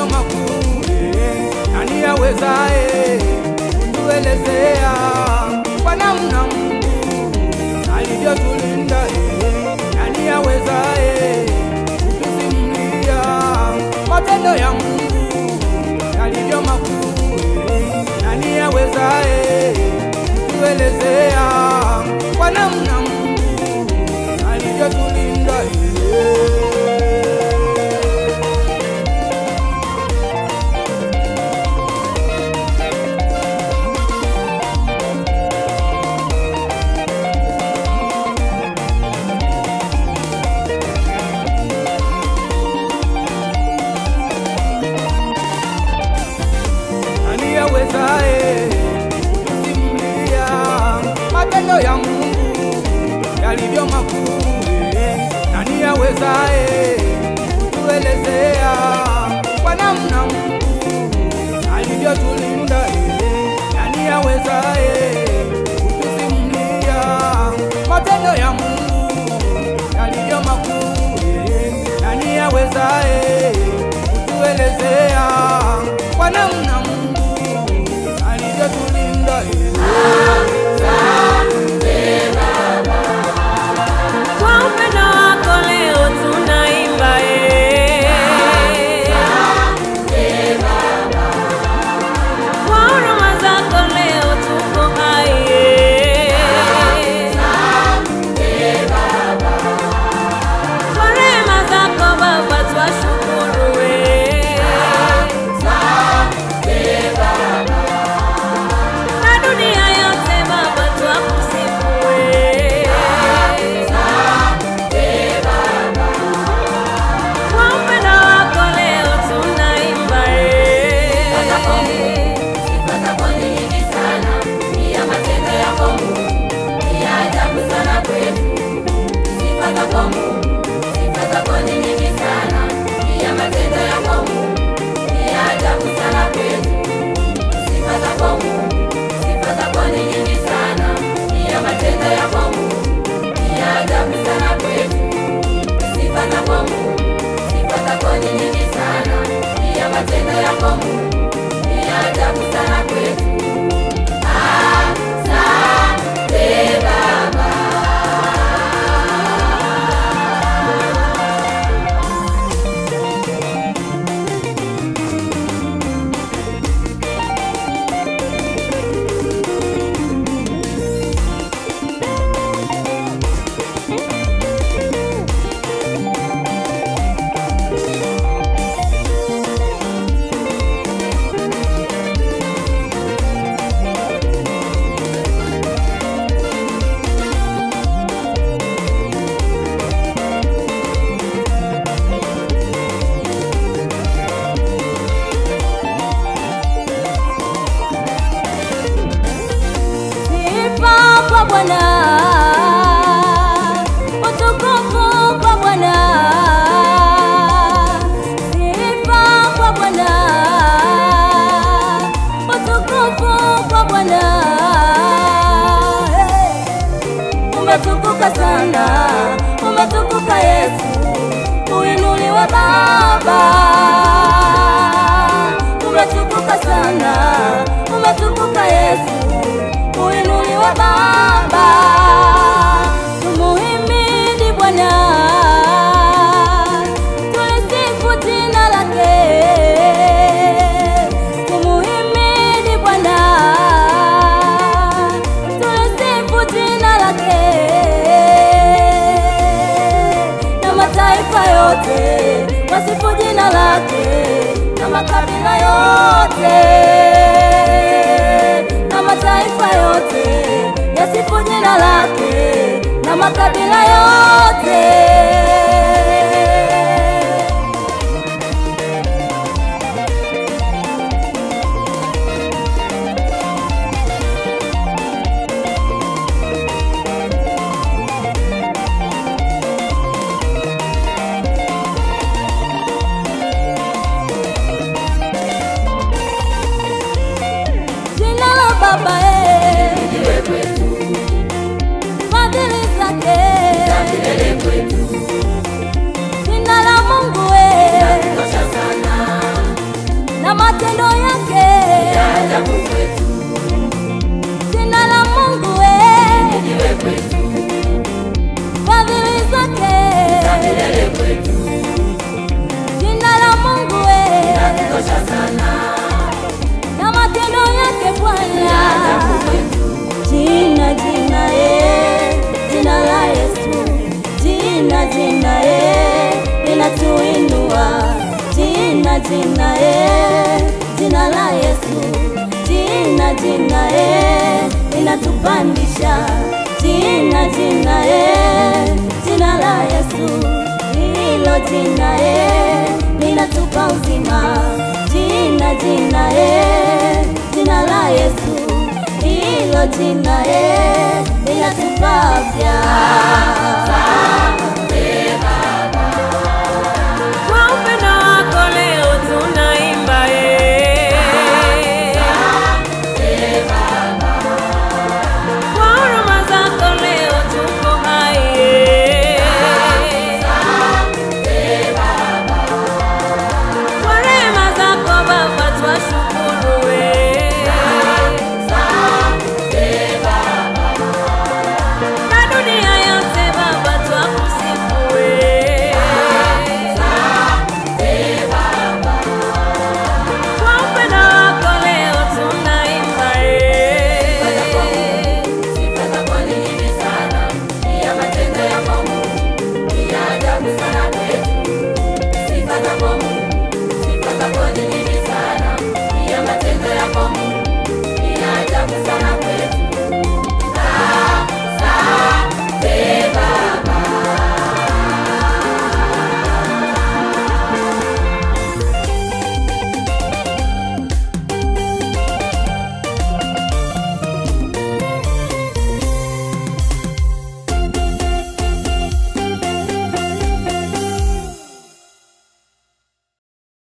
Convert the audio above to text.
yalivyo makuu, nani awezaye kutuelezea kwa namna Mungu alivyotulinda? Nani awezaye kutusimulia matendo ya Mungu yalivyo makuu? Nani awezaye kutuelezea kwa namna Mungu alivyotulinda? Nani awezaye kutusimulia matendo ya Mungu yalivyo makuu? Nani awezaye kutuelezea kwa namna Mungu alivyotulinda? Nani awezaye kutusimulia matendo ya Mungu yalivyo makuu? Nani awezaye kutuelezea kwa namna Mungu alivyotulinda? Umetukuka sana, umetukuka Yesu, uinuliwe Baba. Umetukuka sana, umetukuka Yesu, uinuliwe Baba. Tumuhimidi Bwana, tulisifu jina lake. Tumuhimidi Bwana, tulisifu jina lake. Na mataifa yote wasifu jina lake, na makabila yote, na mataifa yote yasifu jina lake, na makabila yote. Baba ndiwe kwetu, fadhili zake milele kwetu. Jina la Mungu linatosha sana, na matendo yake ya ajabu kwetu. Jina la Mungu Liwe kwetu, fadhili zake za milele kwetu. Jina la Mungu Yatosha sana, na matendo yake Bwana ya ajabu kwetu. Jina jina la Yesu, jina linatuinua, jina jina la Yesu, jina linatupandisha, jina la Yesu, hilo jina linatupa uzima, jina la Yesu, hilo jina linatupa afya.